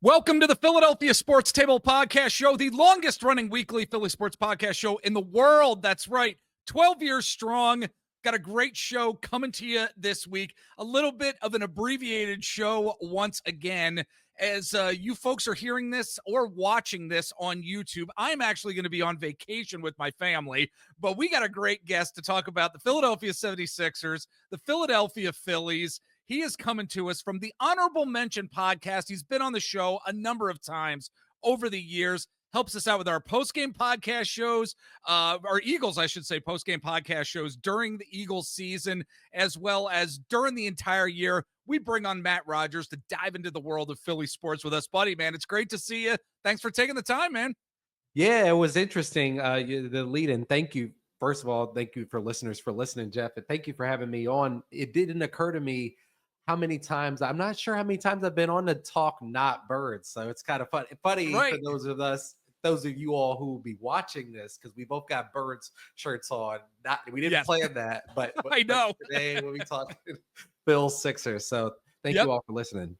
Welcome to the Philadelphia Sports Table Podcast Show, the longest running weekly Philly sports podcast show in the world. That's right, 12 years strong. Got a great show coming to you this week. A little bit of an abbreviated show once again. As you folks are hearing this or watching this on YouTube, I'm actually going to be on vacation with my family, but we got a great guest to talk about the Philadelphia 76ers, the Philadelphia Phillies. He is coming to us from the Honorable Mention podcast. He's been on the show a number of times over the years, helps us out with our post-game podcast shows, our Eagles, I should say, post-game podcast shows during the Eagles season, as well as during the entire year. We bring on Matt Rogers to dive into the world of Philly sports with us. Buddy, man, it's great to see you. Thanks for taking the time, man. Yeah, it was interesting, the lead-in. Thank you. First of all, thank you for listeners for listening, Jeff, and thank you for having me on. It didn't occur to me how many times, I'm not sure how many times I've been on to talk not birds. So it's kind of funny Right. for those of you all who will be watching this, because we both got birds shirts on. We didn't plan that, but I know. Today we'll be talking Phil's Sixers. So thank you all for listening.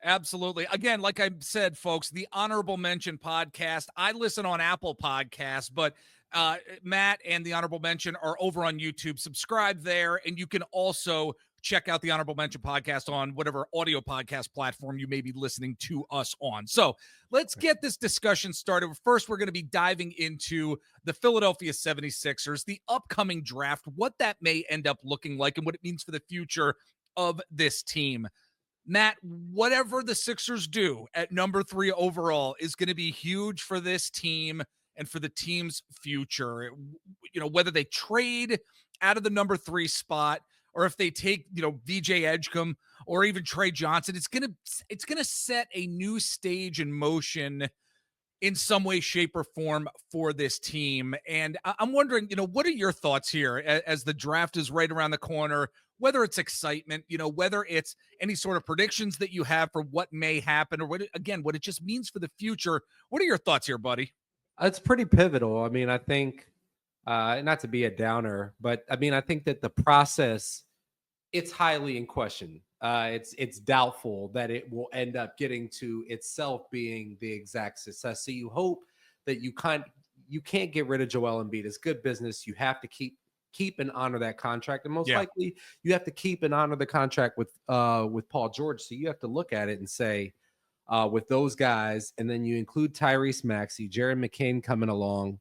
Absolutely. Again, like I said, folks, the Honorable Mention podcast. I listen on Apple Podcasts, but Matt and the Honorable Mention are over on YouTube. Subscribe there, and you can also check out the Honorable Mention podcast on whatever audio podcast platform you may be listening to us on. So let's get this discussion started. First, we're going to be diving into the Philadelphia 76ers, the upcoming draft, what that may end up looking like, and what it means for the future of this team. Matt, whatever the Sixers do at number 3 overall is going to be huge for this team and for the team's future. You know, whether they trade out of the number 3 spot, or if they take, VJ Edgecombe or even Trey Johnson, it's gonna set a new stage in motion in some way, shape, or form for this team. And I'm wondering, what are your thoughts here as the draft is right around the corner? Whether it's excitement, whether it's any sort of predictions that you have for what may happen, or what it just means for the future. What are your thoughts here, buddy? It's pretty pivotal. I mean, I think, not to be a downer, but I mean, I think that the process, it's highly in question. It's doubtful that it will end up getting to itself being the exact success. So you hope that you can't get rid of Joel Embiid. It's good business. You have to keep and honor that contract, and most likely you have to keep and honor the contract with Paul George. So you have to look at it and say, with those guys, and then you include Tyrese Maxey, Jared McCain coming along,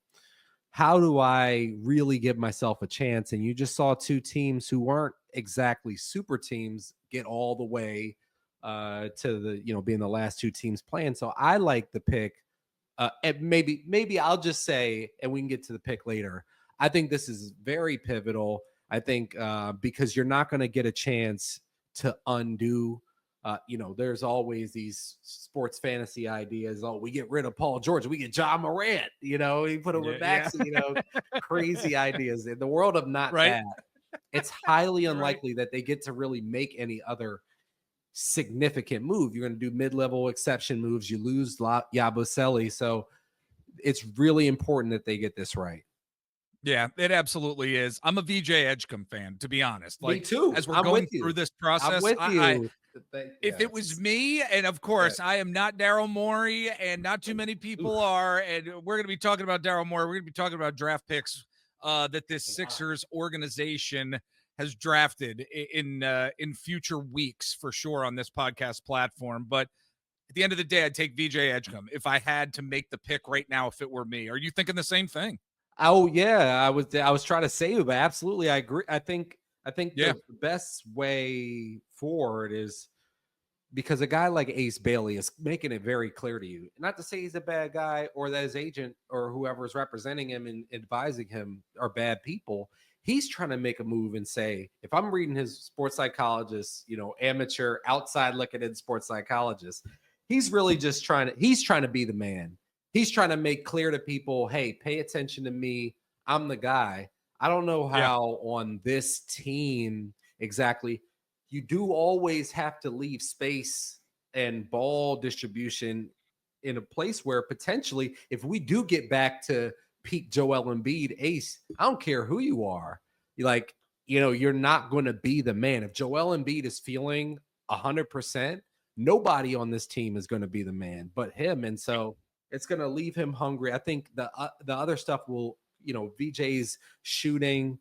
how do I really give myself a chance? And you just saw two teams who weren't exactly super teams get all the way to the, being the last two teams playing. So I like the pick. And maybe I'll just say, and we can get to the pick later, I think this is very pivotal. I think because you're not going to get a chance to undo. There's always these sports fantasy ideas. Oh, we get rid of Paul George, we get John Morant. We put him with Maxey. Crazy ideas in the world of not that. It's highly unlikely that they get to really make any other significant move. You're going to do mid-level exception moves. You lose Yabusele, so it's really important that they get this right. Yeah, it absolutely is. I'm a VJ Edgecombe fan, to be honest. Me too. As we're going through this process, if it was me, and of course, I am not Daryl Morey, and not too many people are, and we're going to be talking about Daryl Morey. We're going to be talking about draft picks that this Sixers organization has drafted in future weeks for sure on this podcast platform. But at the end of the day, I'd take VJ Edgecombe if I had to make the pick right now, if it were me. Are you thinking the same thing? Oh yeah, I was trying to say it, but absolutely, I agree. I think the best way forward is because a guy like Ace Bailey is making it very clear to you, not to say he's a bad guy or that his agent or whoever is representing him and advising him are bad people. He's trying to make a move and say, if I'm reading his sports psychologist, amateur outside looking in sports psychologist, he's really just trying to be the man. He's trying to make clear to people, hey, pay attention to me. I'm the guy. I don't know how on this team exactly. You do always have to leave space and ball distribution in a place where potentially, if we do get back to peak Joel Embiid, Ace, I don't care who you are. You're not going to be the man. If Joel Embiid is feeling 100%, nobody on this team is going to be the man but him. And so it's going to leave him hungry. I think the other stuff will, VJ's shooting,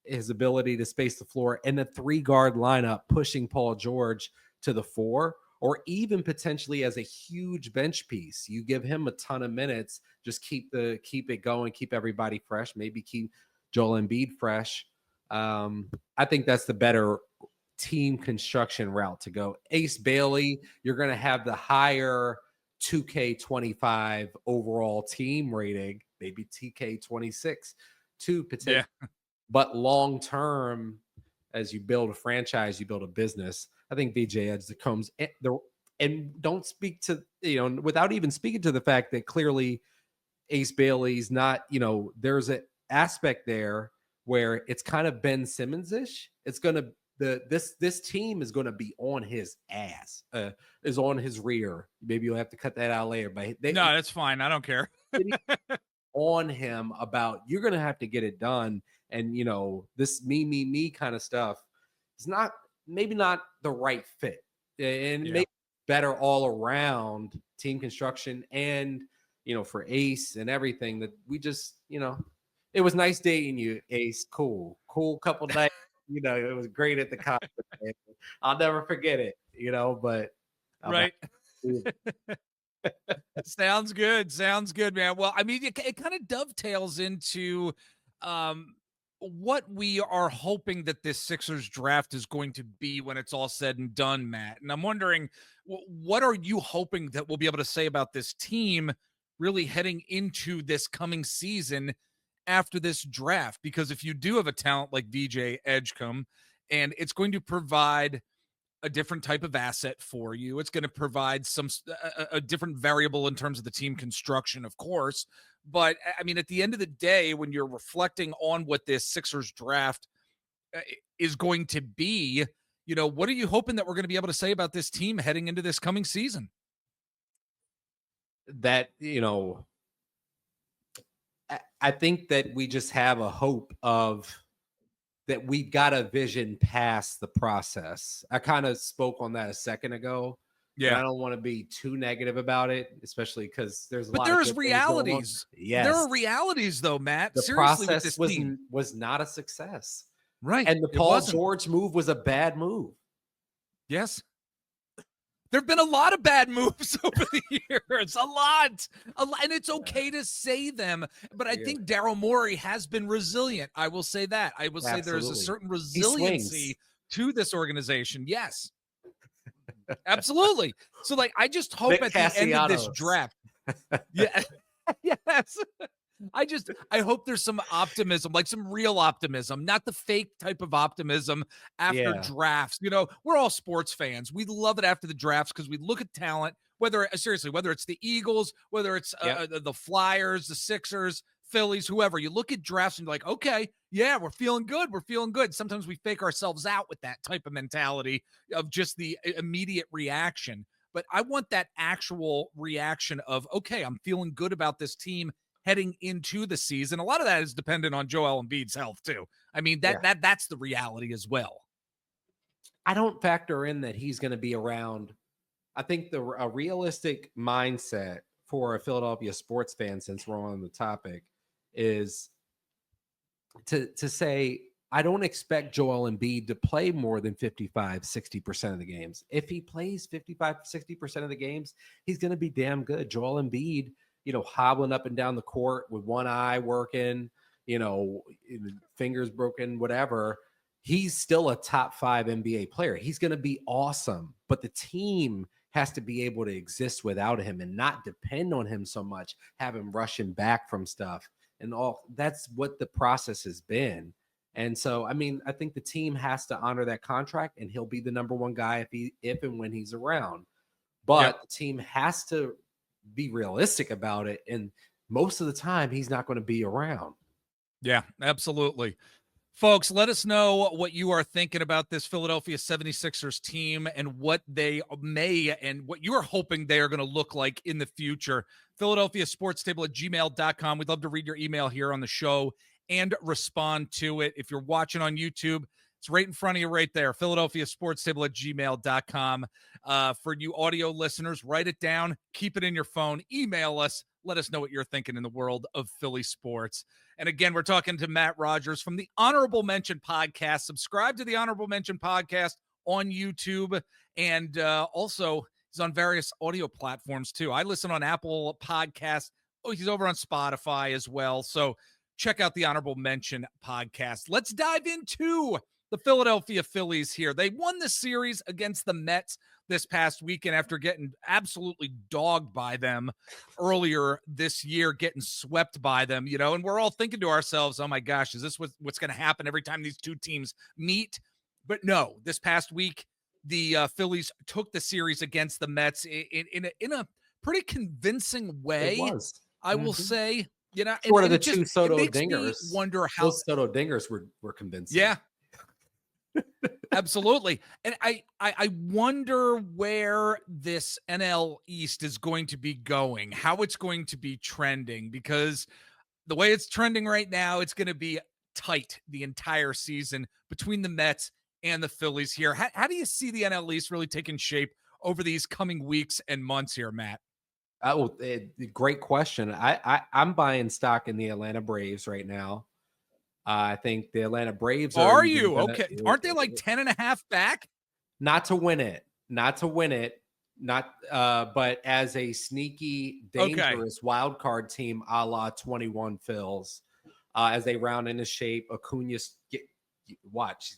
his ability to space the floor, and the 3-guard lineup pushing Paul George to the 4, or even potentially as a huge bench piece. You give him a ton of minutes, just keep it going, keep everybody fresh, maybe keep Joel Embiid fresh. I think that's the better team construction route to go. Ace Bailey, you're going to have the higher 2K25 overall team rating, maybe TK26 too, potentially. Yeah. But long term, as you build a franchise, you build a business. I think VJ Edge comes and don't speak to, without even speaking to the fact that clearly Ace Bailey's not, there's an aspect there where it's kind of Ben Simmons-ish. It's going to, this team is going to be on his ass, is on his rear. Maybe you'll have to cut that out later, but no, that's fine. I don't care. On him about, you're going to have to get it done. And, this me kind of stuff is maybe not the right fit, and maybe better all around team construction and, for Ace and everything that we just, it was nice dating you, Ace. Cool couple nights. It was great at the concert. I'll never forget it, but right. Sounds good, man. Well, I mean, it kind of dovetails into what we are hoping that this Sixers draft is going to be when it's all said and done, Matt. And I'm wondering, what are you hoping that we'll be able to say about this team really heading into this coming season after this draft? Because if you do have a talent like VJ Edgecombe, and it's going to provide a different type of asset for you. It's going to provide a different variable in terms of the team construction, of course. But I mean, at the end of the day, when you're reflecting on what this Sixers draft is going to be, what are you hoping that we're going to be able to say about this team heading into this coming season? That, I think that we just have a hope of that we got a vision past the process. I kind of spoke on that a second ago. Yeah. I don't want to be too negative about it, especially because there's a lot of there's realities. Yes. There are realities though, Matt. The Seriously, process was not a success. Right. And the Paul George move was a bad move. Yes. There've been a lot of bad moves over the years, a lot, and it's okay to say them. But I think Daryl Morey has been resilient. I will say that. I will say there's a certain resiliency to this organization. Yes, absolutely. So, I just hope at the end of this draft, yes. I hope there's some optimism, like some real optimism, not the fake type of optimism after drafts. We're all sports fans. We love it after the drafts because we look at talent, whether it's the Eagles, whether it's the Flyers, the Sixers, Phillies, whoever. You look at drafts and you're like, okay, yeah, we're feeling good. We're feeling good. Sometimes we fake ourselves out with that type of mentality of just the immediate reaction. But I want that actual reaction of, okay, I'm feeling good about this team heading into the season. A lot of that is dependent on Joel Embiid's health too. I mean, that's the reality as well. I don't factor in that he's going to be around. I think a realistic mindset for a Philadelphia sports fan, since we're on the topic, is to say, I don't expect Joel Embiid to play more than 55, 60% of the games. If he plays 55, 60% of the games, he's going to be damn good. Joel Embiid, hobbling up and down the court with one eye working, fingers broken, whatever. He's still a top 5 NBA player. He's going to be awesome, but the team has to be able to exist without him and not depend on him so much, have him rushing back from stuff and all. That's what the process has been. And so, I mean, I think the team has to honor that contract, and he'll be the number one guy if and when he's around. But the team has to be realistic about it, and most of the time he's not going to be around. Yeah, absolutely. Folks, let us know what you are thinking about this Philadelphia 76ers team and what they may and what you are hoping they are going to look like in the future. Philadelphia Sports Table at gmail.com. We'd love to read your email here on the show and respond to it. If you're watching on YouTube, It's right in front of you right there, philadelphiasportstable@gmail.com. For you audio listeners, write it down, keep it in your phone, email us, let us know what you're thinking in the world of Philly sports. And again, we're talking to Matt Rogers from the Honorable Mention Podcast. Subscribe to the Honorable Mention Podcast on YouTube, and also he's on various audio platforms too. I listen on Apple Podcasts. Oh, he's over on Spotify as well. So check out the Honorable Mention Podcast. Let's dive into the Philadelphia Phillies here. They won the series against the Mets this past weekend after getting absolutely dogged by them earlier this year, getting swept by them, and we're all thinking to ourselves, oh my gosh, is this what's going to happen every time these two teams meet? But no, this past week, the Phillies took the series against the Mets in a pretty convincing way. It was. I will say, Short and of the two Soto it makes dingers. me wonder how Those Soto dingers were convincing. Yeah. Absolutely. And I wonder where this NL East is going to be going, how it's going to be trending, because the way it's trending right now, it's going to be tight the entire season between the Mets and the Phillies here. How do you see the NL East really taking shape over these coming weeks and months here, Matt? Great question. I'm buying stock in the Atlanta Braves right now. I think the Atlanta Braves are you okay? Aren't they like 10.5 back? Not to win it, but as a sneaky, dangerous wild card team, a la 21 Phils, as they round into shape. Acuna, he's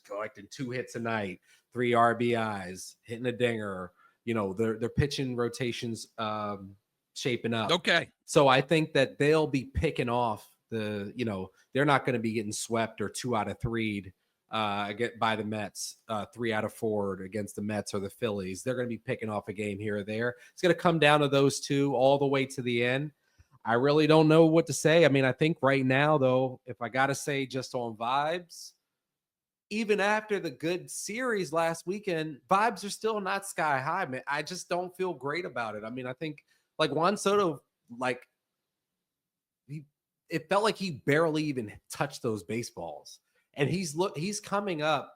collecting 2 hits a night, 3 RBIs, hitting a dinger. Their pitching rotations shaping up. Okay. So I think that they'll be picking off they're not going to be getting swept or 2 out of 3 by the Mets, 3 out of 4 against the Mets or the Phillies. They're going to be picking off a game here or there. It's going to come down to those two all the way to the end. I really don't know what to say. I mean, I think right now, though, if I got to say just on vibes, even after the good series last weekend, vibes are still not sky high, man. I just don't feel great about it. I mean, I think like Juan Soto, it felt like he barely even touched those baseballs. And he's coming up,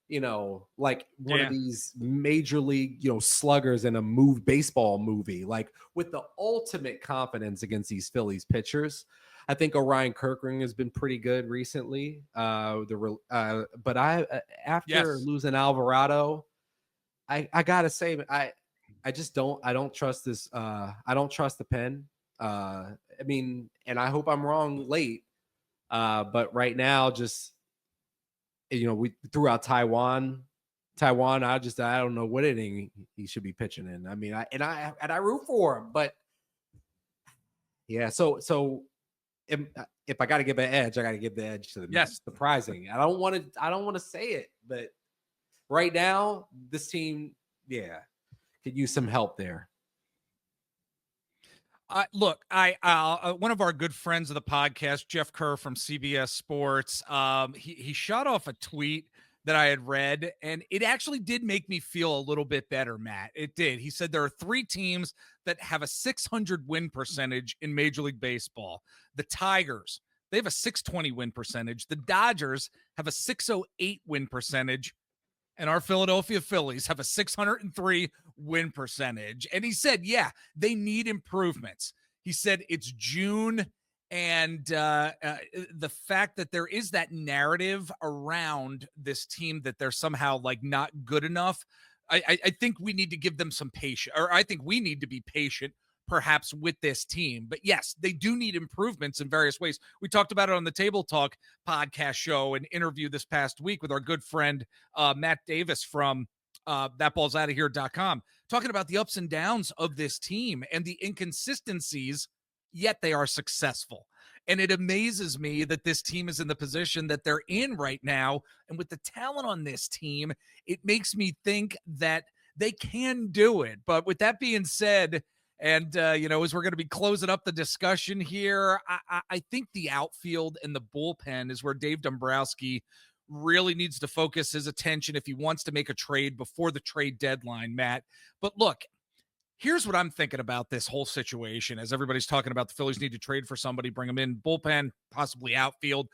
like one of these major league, sluggers in a baseball movie, like with the ultimate confidence against these Phillies pitchers. I think Orion Kirkring has been pretty good recently. But after losing Alvarado, I gotta say, I don't trust this. I don't trust the pen. I mean, and I hope I'm wrong late. But right now, just we threw out Taiwan. I don't know what inning he should be pitching in. I mean, I root for him, but yeah. So if I got to give an edge, I got to give the edge to the Mets. Surprising. I don't want to say it, but right now, this team, could use some help there. Look, one of our good friends of the podcast, Jeff Kerr from CBS Sports, he shot off a tweet that I had read, and it actually did make me feel a little bit better, Matt. It did. He said there are 3 teams that have a 600 win percentage in Major League Baseball. The Tigers, they have a 620 win percentage. The Dodgers have a 608 win percentage. And our Philadelphia Phillies have a 603 win percentage. And he said, they need improvements. He said it's June, and the fact that there is that narrative around this team that they're somehow like not good enough, I think we need to give them some patience, or I think we need to be patient perhaps with this team. But yes, they do need improvements in various ways. We talked about it on the Table Talk podcast show and interview this past week with our good friend Matt Davis from thatballsoutofhere.com, talking about the ups and downs of this team and the inconsistencies, yet they are successful. And it amazes me that this team is in the position that they're in right now. And with the talent on this team, it makes me think that they can do it. But with that being said, and, as we're going to be closing up the discussion here, I think the outfield and the bullpen is where Dave Dombrowski really needs to focus his attention if he wants to make a trade before the trade deadline, Matt. But look, here's what I'm thinking about this whole situation as everybody's talking about the Phillies need to trade for somebody, bring them in, bullpen, possibly outfield.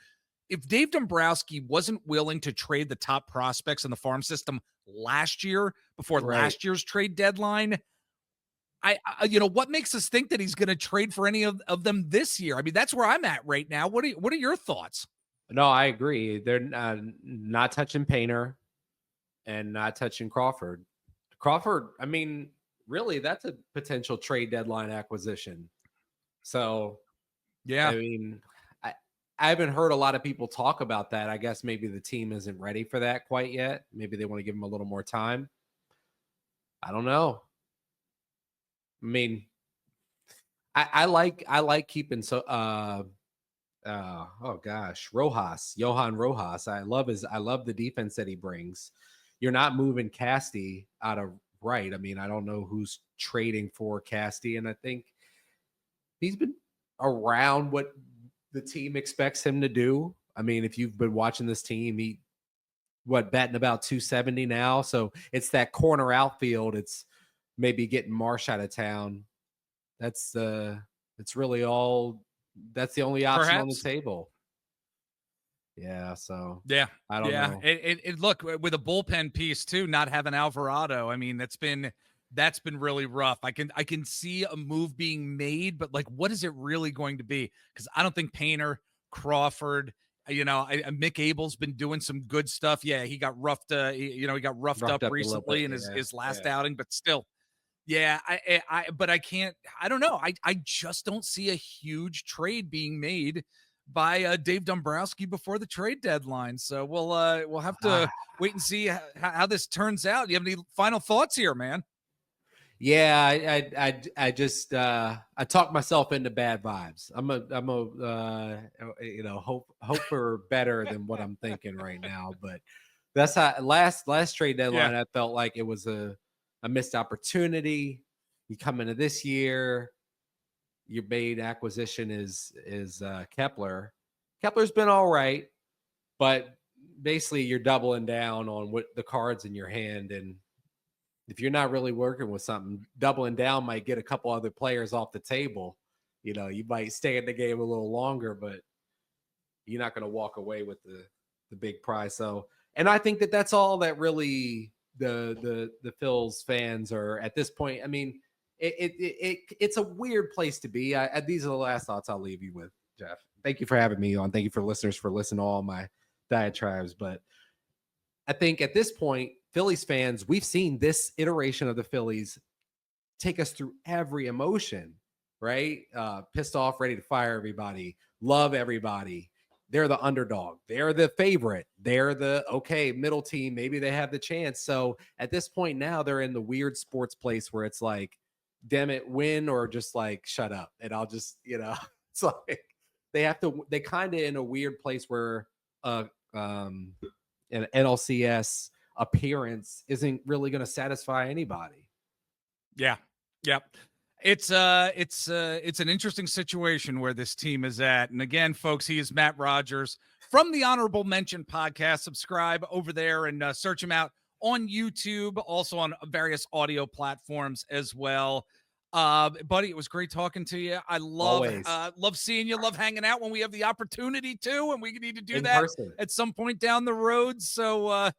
if Dave Dombrowski wasn't willing to trade the top prospects in the farm system last year before Right. last year's trade deadline, what makes us think that he's going to trade for any of them this year? I mean, that's where I'm at right now. What are your thoughts? No, I agree. They're not touching Painter and not touching Crawford. Crawford, I mean, really, that's a potential trade deadline acquisition. So, Yeah, I mean, I haven't heard a lot of people talk about that. I guess maybe the team isn't ready for that quite yet. Maybe they want to give him a little more time. I don't know. I mean, I like keeping oh gosh, Johan Rojas. I love the defense that he brings. You're not moving Casty out of right. I mean, I don't know who's trading for Casty, and I think he's been around what the team expects him to do. I mean, if you've been watching this team, he batting about 270 now. So it's that corner outfield. It's maybe getting Marsh out of town. That's it's really all that's the only option on the perhaps. table. Yeah, so Yeah, I don't yeah. know. It look with a bullpen piece too, not having Alvarado. I mean, that's been really rough. I can see a move being made, but like, what is it really going to be? Because I don't think Painter, Crawford, Mick Abel's been doing some good stuff. Yeah, he got roughed. He got roughed Roughed up up a little recently bit. in Yeah, his last yeah. outing, but still, yeah. But I can't. I don't know. I just don't see a huge trade being made by Dave Dombrowski before the trade deadline. So we'll have to wait and see how this turns out. You have any final thoughts here, man? Yeah, I just I talked myself into bad vibes. Hope for better than what I'm thinking right now. But that's how last trade Yeah, deadline I felt like it was a missed opportunity. You come into this year, your main acquisition is Kepler. Kepler's been all right, but basically you're doubling down on what the cards in your hand, and if you're not really working with something, doubling down might get a couple other players off the table. You might stay in the game a little longer, but you're not going to walk away with the big prize. So, and I think that that's all that really the Phils fans are at this point. I mean, it's a weird place to be. These are the last thoughts I'll leave you with, Jeff. Thank you for having me on. Thank you for listeners for listening to all my diatribes. But I think at this point, Phillies fans, we've seen this iteration of the Phillies take us through every emotion, right? Pissed off, ready to fire everybody, love everybody. They're the underdog. They're the favorite. They're the middle team. Maybe they have the chance. So at this point now, they're in the weird sports place where it's like, damn it, win or just like shut up. And I'll just, it's like they kind of in a weird place where an NLCS appearance isn't really going to satisfy anybody. yeah, yep. It's an interesting situation where this team is at. And again, folks, he is Matt Rogers from the Honorable Mention podcast. Subscribe over there and search him out on YouTube, also on various audio platforms as well. Buddy, it was great talking to you. I love seeing you, love hanging out when we have the opportunity to, and we need to do In that person at some point down the road. So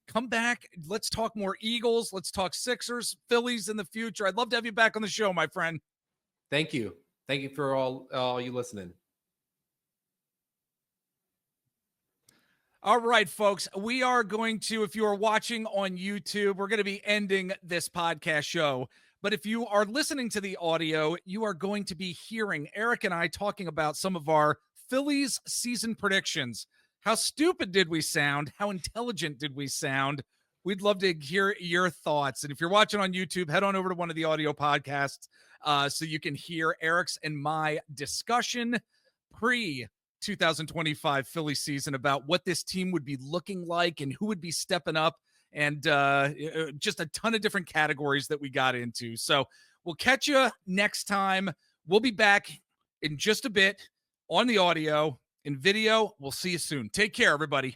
come back. Let's talk more Eagles. Let's talk Sixers, Phillies in the future. I'd love to have you back on the show, my friend. Thank you. Thank you for all you listening. All right, folks, we are going to, if you are watching on YouTube, we're going to be ending this podcast show. But if you are listening to the audio, you are going to be hearing Eric and I talking about some of our Phillies season predictions. How stupid did we sound? How intelligent did we sound? We'd love to hear your thoughts. And if you're watching on YouTube, head on over to one of the audio podcasts so you can hear Eric's and my discussion pre 2025 Philly season about what this team would be looking like and who would be stepping up, and just a ton of different categories that we got into. So we'll catch you next time. We'll be back in just a bit on the audio. In video, we'll see you soon. Take care, everybody.